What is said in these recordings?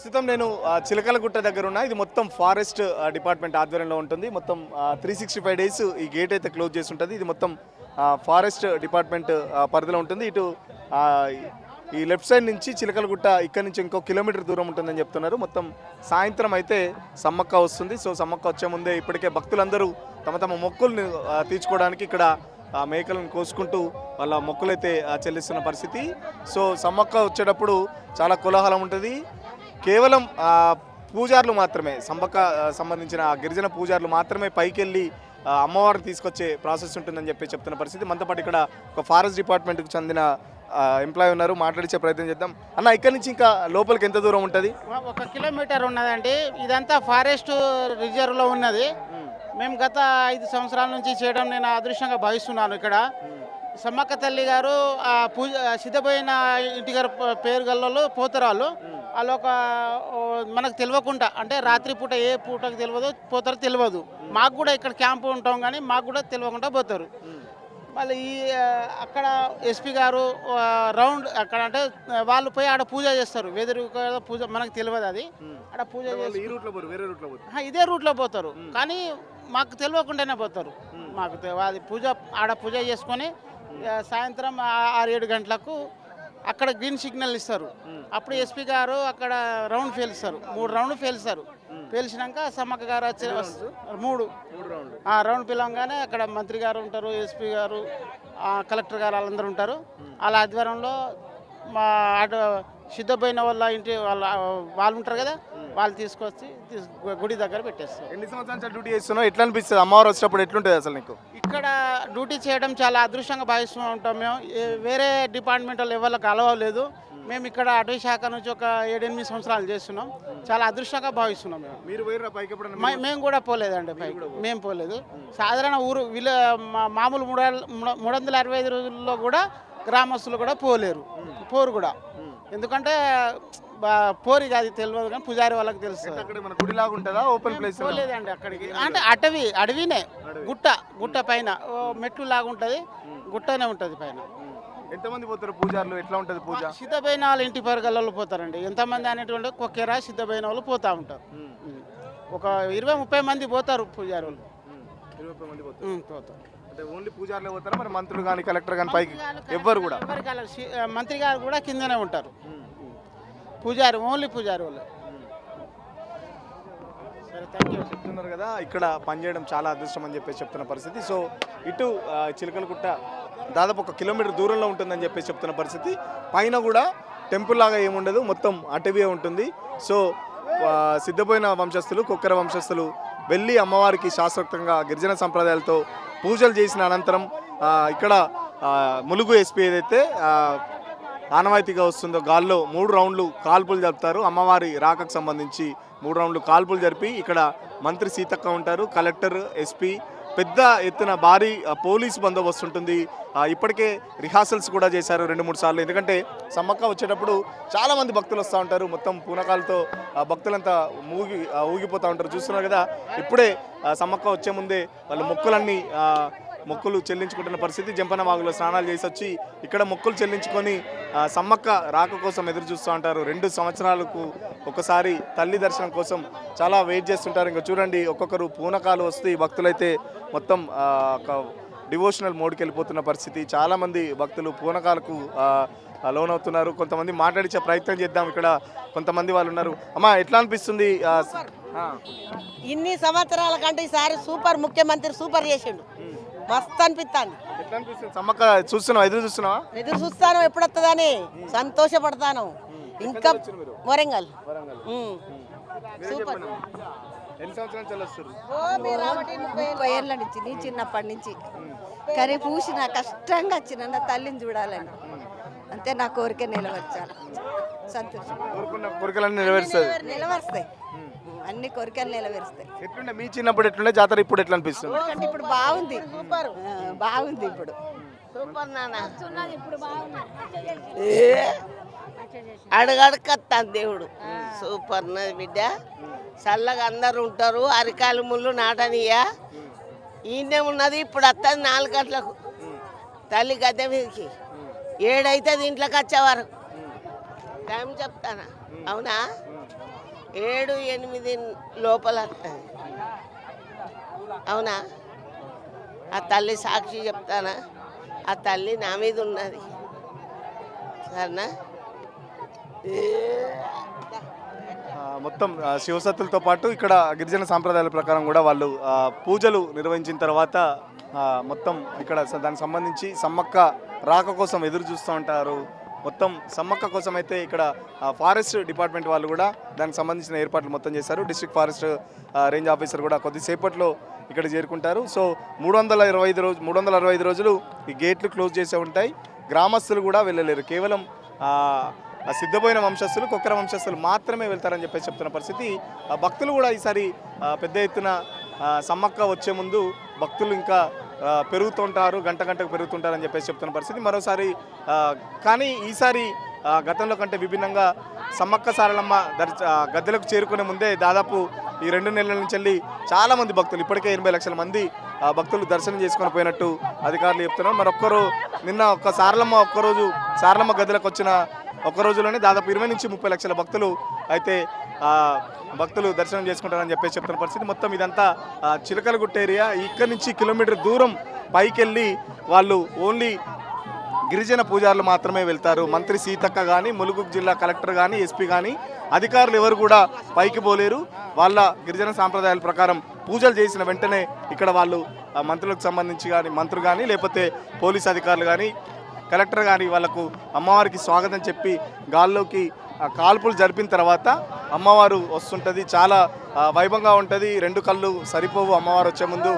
ప్రస్తుతం నేను చిలకలగుట్ట దగ్గర ఉన్నా. ఇది మొత్తం ఫారెస్ట్ డిపార్ట్మెంట్ ఆధ్వర్యంలో ఉంటుంది. మొత్తం 365 డేస్ ఈ గేట్ అయితే క్లోజ్ చేసి ఉంటుంది. ఇది మొత్తం ఫారెస్ట్ డిపార్ట్మెంట్ పరిధిలో ఉంటుంది. ఇటు ఆ, ఈ లెఫ్ట్ సైడ్ నుంచి చిలకలగుట్ట ఇక్కడ నుంచి ఇంకో కిలోమీటర్ దూరం ఉంటుందని చెప్తున్నారు. మొత్తం సాయంత్రం అయితే సమ్మక్క వస్తుంది. సో సమ్మక్క వచ్చే ముందే ఇప్పటికే భక్తులందరూ తమ తమ మొక్కుల్ని తీర్చుకోవడానికి ఇక్కడ మేకలను కోసుకుంటూ వాళ్ళ మొక్కులైతే చెల్లిస్తున్న పరిస్థితి. సో సమ్మక్క వచ్చేటప్పుడు చాలా కోలాహలం ఉంటుంది. కేవలం పూజారులు మాత్రమే సమ్మక్క సంబంధించిన గిరిజన పూజారులు మాత్రమే పైకి వెళ్ళి అమ్మవారిని తీసుకొచ్చే ప్రాసెస్ ఉంటుందని చెప్పి చెప్తున్న పరిస్థితి. మనతో పాటు ఇక్కడ ఒక ఫారెస్ట్ డిపార్ట్మెంట్కి చెందిన ఎంప్లాయీ ఉన్నారు, మాట్లాడించే ప్రయత్నం చేద్దాం. అన్న, ఇక్కడ నుంచి ఇంకా లోపలికి ఎంత దూరం ఉంటుంది? 1 కిలోమీటర్ ఉన్నదండి. ఇదంతా ఫారెస్ట్ రిజర్వ్లో ఉన్నది. మేము గత 5 సంవత్సరాల నుంచి చేయడం నేను అదృష్టంగా భావిస్తున్నాను. ఇక్కడ సమ్మక్క తల్లి గారు పూజ సిద్ధపోయిన ఇంటి గారు పేరు గల్లలో పోతరాళ్ళు. వాళ్ళు మనకు తెలియకుండా అంటే రాత్రిపూట ఏ పూటకు తెలియదు, పోతారో తెలియదు. మాకు కూడా ఇక్కడ క్యాంపు ఉంటాం కానీ మాకు కూడా తెలియకుండా పోతారు. మళ్ళీ అక్కడ ఎస్పీ గారు రౌండ్ అక్కడ అంటే వాళ్ళు పోయి ఆడ పూజ చేస్తారు. వెదురు పూజ మనకు తెలియదు. అది ఆడ పూజ ఇదే రూట్లో పోతారు కానీ మాకు తెలియకుండానే పోతారు. మాకు అది పూజ ఆడ పూజ చేసుకొని సాయంత్రం 6-7 గంటలకు అక్కడ గ్రీన్ సిగ్నల్ ఇస్తారు. అప్పుడు ఎస్పీ గారు అక్కడ రౌండ్ పేలుస్తారు. 3 రౌండ్లు పేలుస్తారు. పేల్చినాక సమ్మక్క గారు వచ్చే 3 రౌండ్ పిలవగానే అక్కడ మంత్రి గారు ఉంటారు, ఎస్పీ గారు, కలెక్టర్ గారు వాళ్ళందరూ ఉంటారు. వాళ్ళ ఆధ్వర్యంలో మా సిద్ధపోయిన వాళ్ళ ఇంటి వాళ్ళు ఉంటారు కదా, వాళ్ళు తీసుకొచ్చి గుడి దగ్గర పెట్టేస్తారు. ఎన్ని సంవత్సరాలు డ్యూటీ చేస్తున్నావు? ఎట్లా అనిపిస్తుంది? అమ్మవారు వచ్చినప్పుడు ఎట్లుంటుంది అసలు నీకు? ఇక్కడ డ్యూటీ చేయడం చాలా అదృష్టంగా భావిస్తూ ఉంటాం. మేము వేరే డిపార్ట్మెంట్ ఎవరికి అలవలేదు. మేము ఇక్కడ అటవీ శాఖ నుంచి ఒక 7-8 సంవత్సరాలు చేస్తున్నాం. చాలా అదృష్టంగా భావిస్తున్నాం. మీరు మేము కూడా పోలేదండి పైకి. మేము పోలేదు. సాధారణ ఊరు మామూలు 365 రోజుల్లో కూడా గ్రామస్తులు కూడా పోరు కూడా. ఎందుకంటే పోరి కాదు తెలియదు కానీ పూజారి వాళ్ళకి తెలుస్తుంది. ఓపెన్ ప్లేస్ పోలేదండి అక్కడికి. అంటే అడవినే గుట్ట పైన మెట్లు లాగా ఉంటుంది, గుట్టనే ఉంటుంది పైన. ఎంతమంది పోతారు పూజారులు? ఎట్లా ఉంటుంది పూజ? సిద్ధపోయిన వాళ్ళు ఇంటి పరిగల్లో పోతారండి. ఎంతమంది అనేటువంటి కొక్కెరా సిద్ధపోయిన వాళ్ళు పోతూ ఉంటారు. ఒక 20-30 మంది పోతారు పూజారి వాళ్ళు. 20 మంది పోతారు. అంటే ఓన్లీ పూజారులే పోతారా? మరి మంత్రులు కానీ కలెక్టర్ కానీ పైకి ఎవ్వరు కూడా? మంత్రి గారు కూడా కిందనే ఉంటారు. పూజారి ఓన్లీ పూజారి వాళ్ళు. సరే, థ్యాంక్ యూ. చెప్తున్నారు కదా ఇక్కడ పనిచేయడం చాలా అదృష్టం అని చెప్పేసి చెప్తున్న పరిస్థితి. సో ఇటు చిలకలగుట్ట దాదాపు 1 కిలోమీటర్ దూరంలో ఉంటుందని చెప్పేసి చెప్తున్న పరిస్థితి. పైన కూడా టెంపుల్ లాగా ఏముండదు, మొత్తం అటవీ ఉంటుంది. సో సిద్ధపోయిన వంశస్థులు, కొక్కెర వంశస్థులు వెళ్ళి అమ్మవారికి శాస్త్రోక్తంగా గిరిజన సంప్రదాయాలతో పూజలు చేసిన అనంతరం ఇక్కడ ములుగు ఎస్పీ ఏదైతే ఆనవాయితీగా వస్తుందో గాల్లో 3 రౌండ్లు కాల్పులు జరుపుతారు. అమ్మవారి రాకకు సంబంధించి 3 రౌండ్లు కాల్పులు జరిపి ఇక్కడ మంత్రి సీతక్క ఉంటారు, కలెక్టర్, ఎస్పీ, పెద్ద ఎత్తున భారీ పోలీస్ బందోబస్తు ఉంటుంది. ఇప్పటికే రిహార్సల్స్ కూడా చేశారు 2-3 సార్లు. ఎందుకంటే సమ్మక్క వచ్చేటప్పుడు చాలామంది భక్తులు వస్తూ ఉంటారు. మొత్తం పూనకాలతో భక్తులంతా ఊగిపోతూ ఉంటారు. చూస్తున్నారు కదా, ఇప్పుడే సమ్మక్క వచ్చే ముందే వాళ్ళ మొక్కులు చెల్లించుకుంటున్న పరిస్థితి. జంపన వాగులో స్నానాలు చేసి వచ్చి ఇక్కడ మొక్కులు చెల్లించుకొని సమ్మక్క రాక కోసం ఎదురు చూస్తూ ఉంటారు. 2 సంవత్సరాలకు ఒకసారి తల్లి దర్శనం కోసం చాలా వెయిట్ చేస్తుంటారు. ఇంకా చూడండి, ఒక్కొక్కరు పూనకాలు వస్తే భక్తులైతే మొత్తం ఒక డివోషనల్ మోడ్కి వెళ్ళిపోతున్న పరిస్థితి. చాలామంది భక్తులు పూనకాలకు లోన్ అవుతున్నారు. కొంతమంది మాట్లాడించే ప్రయత్నం చేద్దాం. ఇక్కడ కొంతమంది వాళ్ళు ఉన్నారు. అమ్మా, ఎట్లా అనిపిస్తుంది? ఇన్ని సంవత్సరాల కంటే ఈసారి సూపర్ ముఖ్యమంత్రి సూపర్ చేసిండు. మస్తు అనిపిస్తాను. సమ్మక్క చూస్తున్నావా? ఎదురు చూస్తాను ఎప్పుడు వస్తుందని సంతోషపడతాను. ఇంకా వరంగల్ సూపర్. 30 ఏళ్ళ నుంచి నీ చిన్నప్పటి నుంచి కర్రీ పూసి నా కష్టంగా వచ్చిన నా తల్లిని చూడాలని. అంతే నా కోరిక నెరవేర్చాలి. సంతోషం. నిలవరుస్తాయి, అన్ని కోరికలు నెరవేరుస్తాయి. ఎట్లుండే మీ చిన్నప్పుడు? ఎట్లుండే జాతర? ఇప్పుడు ఎట్లా అనిపిస్తుంది? ఇప్పుడు బాగుంది, బాగుంది. ఇప్పుడు సూపర్ నాన్న. అడగడకత్తాను దేవుడు. సూపర్ బిడ్డ. చల్లగా అందరు ఉంటారు. అరికాలు ముళ్ళు నాటనియా. ఈయనే ఉన్నది. ఇప్పుడు వస్తుంది 4 గంటలకు తల్లి గద్దె మీదకి. 7 అవుతుంది ఇంట్లోకి వచ్చేవారు. టైం చెప్తానా? అవునా? 7-8 లోపల వస్తుంది. అవునా? ఆ తల్లి సాక్షి చెప్తానా, ఆ తల్లి నా మీద ఉన్నది. సరేనా? మొత్తం శివసత్తులతో పాటు ఇక్కడ గిరిజన సాంప్రదాయాల ప్రకారం కూడా వాళ్ళు పూజలు నిర్వహించిన తర్వాత మొత్తం ఇక్కడ దానికి సంబంధించి సమ్మక్క రాక కోసం ఎదురు చూస్తూ ఉంటారు. మొత్తం సమ్మక్క కోసం అయితే ఇక్కడ ఫారెస్ట్ డిపార్ట్మెంట్ వాళ్ళు కూడా దానికి సంబంధించిన ఏర్పాట్లు మొత్తం చేశారు. డిస్ట్రిక్ట్ ఫారెస్ట్ రేంజ్ ఆఫీసర్ కూడా కొద్దిసేపట్లో ఇక్కడ చేరుకుంటారు. సో 365 రోజులు ఈ గేట్లు క్లోజ్ చేసే ఉంటాయి. గ్రామస్తులు కూడా వెళ్ళలేరు. కేవలం సిద్ధపోయిన వంశస్థులు, కొక్కర వంశస్థులు మాత్రమే వెళ్తారని చెప్పేసి చెప్తున్న పరిస్థితి. భక్తులు కూడా ఈసారి పెద్ద ఎత్తున సమ్మక్క వచ్చే ముందు భక్తులు ఇంకా పెరుగుతుంటారు, గంటకు పెరుగుతుంటారని చెప్పేసి చెప్తున్న పరిస్థితి. మరోసారి కానీ ఈసారి గతంలో కంటే విభిన్నంగా సమ్మక్క సారలమ్మ గద్దెలకు చేరుకునే ముందే దాదాపు ఈ 2 నెలల నుంచి వెళ్ళి చాలామంది భక్తులు, ఇప్పటికే 80 లక్షల మంది భక్తులు దర్శనం చేసుకొని పోయినట్టు అధికారులు చెప్తున్నారు. మరొక్కరు నిన్న సారలమ్మ గద్దెలకు వచ్చిన ఒక్క రోజులోనే దాదాపు 20 నుంచి 30 లక్షల భక్తులు అయితే భక్తులు దర్శనం చేసుకుంటారని చెప్పేసి చెప్తున్న పరిస్థితి. మొత్తం ఇదంతా చిలకలగుట్ట ఏరియా. ఇక్కడి నుంచి కిలోమీటర్ దూరం పైకి వెళ్ళి వాళ్ళు ఓన్లీ గిరిజన పూజారులు మాత్రమే వెళ్తారు. మంత్రి సీతక్క కానీ, ములుగు జిల్లా కలెక్టర్ కానీ, ఎస్పీ కానీ అధికారులు ఎవరు కూడా పైకి పోలేరు. వాళ్ళ గిరిజన సాంప్రదాయాల ప్రకారం పూజలు చేసిన వెంటనే ఇక్కడ వాళ్ళు మంత్రులకు సంబంధించి కానీ మంత్రులు కానీ లేకపోతే పోలీస్ అధికారులు కానీ కలెక్టర్ కానీ వాళ్ళకు అమ్మవారికి స్వాగతం చెప్పి గాల్లోకి కాల్పులు జరిపిన తర్వాత అమ్మవారు వస్తుంటుంది. చాలా వైభవంగా ఉంటుంది. 2 కళ్ళు సరిపోవు అమ్మవారు వచ్చే ముందు.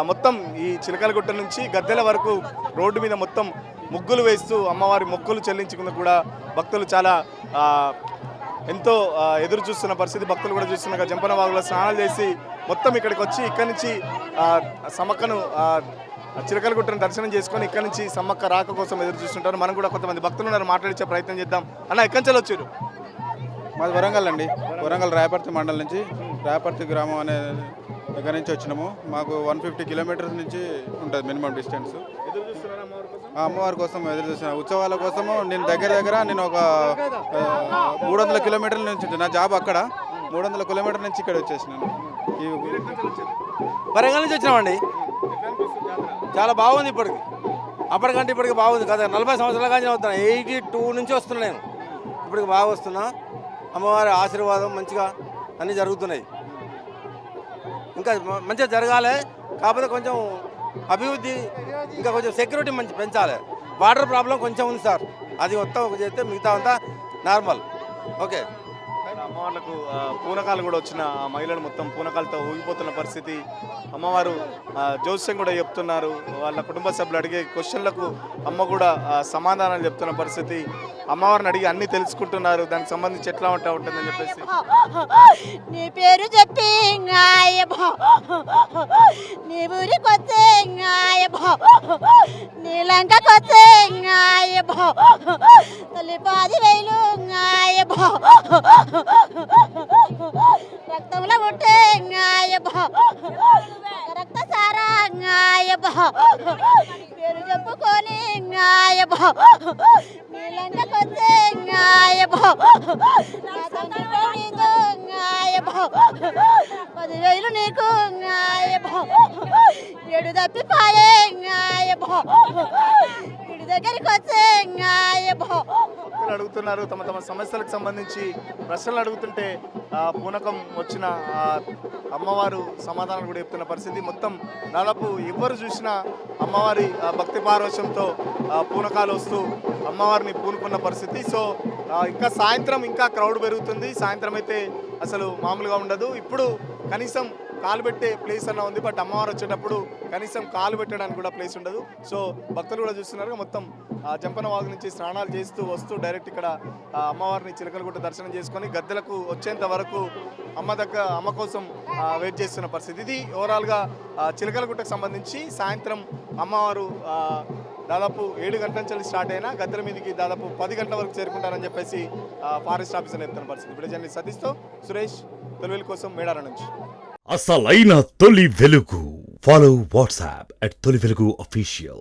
మొత్తం ఈ చిలకలగుట్ట నుంచి గద్దెల వరకు రోడ్డు మీద మొత్తం ముగ్గులు వేస్తూ అమ్మవారి మొక్కులు చెల్లించుకున్న కూడా భక్తులు చాలా ఎంతో ఎదురు చూస్తున్న పరిస్థితి. భక్తులు కూడా చూస్తున్నారు. జంపన వాగులో స్నానాలు చేసి మొత్తం ఇక్కడికి వచ్చి ఇక్కడి నుంచి సమ్మక్కను చిలకలగుట్టను దర్శనం చేసుకొని ఇక్కడ నుంచి సమ్మక్క రాక కోసం ఎదురు చూస్తుంటారు. మనం కూడా కొంతమంది భక్తులు ఉన్నారు, మాట్లాడించే ప్రయత్నం చేద్దాం. అన్న, ఎక్కడి నుంచి వచ్చారు? మాది వరంగల్ అండి. వరంగల్ రాయపర్తి మండలం నుంచి, రాయపర్తి గ్రామం అనే దగ్గర నుంచి వచ్చినాము. మాకు 150 కిలోమీటర్స్ నుంచి ఉంటుంది మినిమం డిస్టెన్స్. అమ్మవారి కోసం ఎదురు చూస్తున్నాను. ఉత్సవాల కోసము నేను దగ్గర నేను ఒక 300 కిలోమీటర్ల నుంచి, నా జాబ్ అక్కడ 300 కిలోమీటర్ల నుంచి ఇక్కడ వచ్చేసినాను. వరంగల్ నుంచి వచ్చినామండి. చాలా బాగుంది. అప్పటికంటే ఇప్పటికి బాగుంది కదా. 40 సంవత్సరాల కానీ వస్తున్నాను. 82 నుంచి వస్తున్నా నేను. ఇప్పటికి బాగా వస్తున్నా. అమ్మవారి ఆశీర్వాదం మంచిగా అన్నీ జరుగుతున్నాయి. ఇంకా మంచిగా జరగాలి. కాకపోతే కొంచెం అభివృద్ధి, ఇంకా కొంచెం సెక్యూరిటీ మంచి పెంచాలి. వాటర్ ప్రాబ్లం కొంచెం ఉంది సార్. అది మొత్తం చేస్తే మిగతా అంతా నార్మల్. ఓకే. అమ్మవార్లకు పూనకాలు కూడా వచ్చిన మహిళలు మొత్తం పూనకాలతో ఊగిపోతున్న పరిస్థితి. అమ్మవారు జోస్యం కూడా చెప్తున్నారు. వాళ్ళ కుటుంబ సభ్యులు అడిగే క్వశ్చన్లకు అమ్మ కూడా సమాధానాలు చెప్తున్న పరిస్థితి. అమ్మవారిని అడిగి అన్ని తెలుసుకుంటున్నారు. దానికి సంబంధించి ఎట్లా ఉంటుందని చెప్పేసి నీ పేరు చెప్పి నీ ఊరికొచ్చే నీ లంకకొచ్చే తల్లి 10,000 రక్తంలో పుట్టే రక్త సారా పేరు చెప్పుకొని నీలంకొచ్చే పదివేలు నీకు ఎడు తప్పిపాయే ఇడి దగ్గరికి వచ్చే అడుగుతున్నారు. తమ సమస్యలకు సంబంధించి ప్రశ్నలు అడుగుతుంటే పూనకం వచ్చిన అమ్మవారు సమాధానం కూడా చెప్తున్న పరిస్థితి. మొత్తం దాదాపు ఎవరు చూసినా అమ్మవారి భక్తి పారవశ్యంతో పూనకాలు వస్తూ అమ్మవారిని పూనుకున్న పరిస్థితి. సో ఇంకా సాయంత్రం ఇంకా క్రౌడ్ పెరుగుతుంది. సాయంత్రం అయితే అసలు మామూలుగా ఉండదు. ఇప్పుడు కనీసం కాలు పెట్టే ప్లేస్ అన్న ఉంది. బట్ అమ్మవారు వచ్చేటప్పుడు కనీసం కాలు పెట్టడానికి కూడా ప్లేస్ ఉండదు. సో భక్తులు కూడా చూస్తున్నారు. మొత్తం జంపన వాగు నుంచి స్నానాలు చేస్తూ వస్తూ డైరెక్ట్ ఇక్కడ అమ్మవారిని చిలకలగుట్ట దర్శనం చేసుకొని గద్దెలకు వచ్చేంత వరకు అమ్మ కోసం వెయిట్ చేస్తున్న పరిస్థితి. ఇది ఓవరాల్గా చిలకలగుట్టకు సంబంధించి సాయంత్రం అమ్మవారు దాదాపు 7 గంటల నుంచి స్టార్ట్ అయినా గద్దెల మీదకి దాదాపు 10 గంటల వరకు చేరుకుంటారని చెప్పేసి ఫారెస్ట్ ఆఫీసర్ చెప్తున్న పరిస్థితి. ఇప్పుడు జర్నలిస్ట్ సతీష్తో సురేష్, తొలివెలుగు కోసం మేడారం నుంచి. అసలైన తొలి వెలుగు. Follow WhatsApp @Tolivelugu official.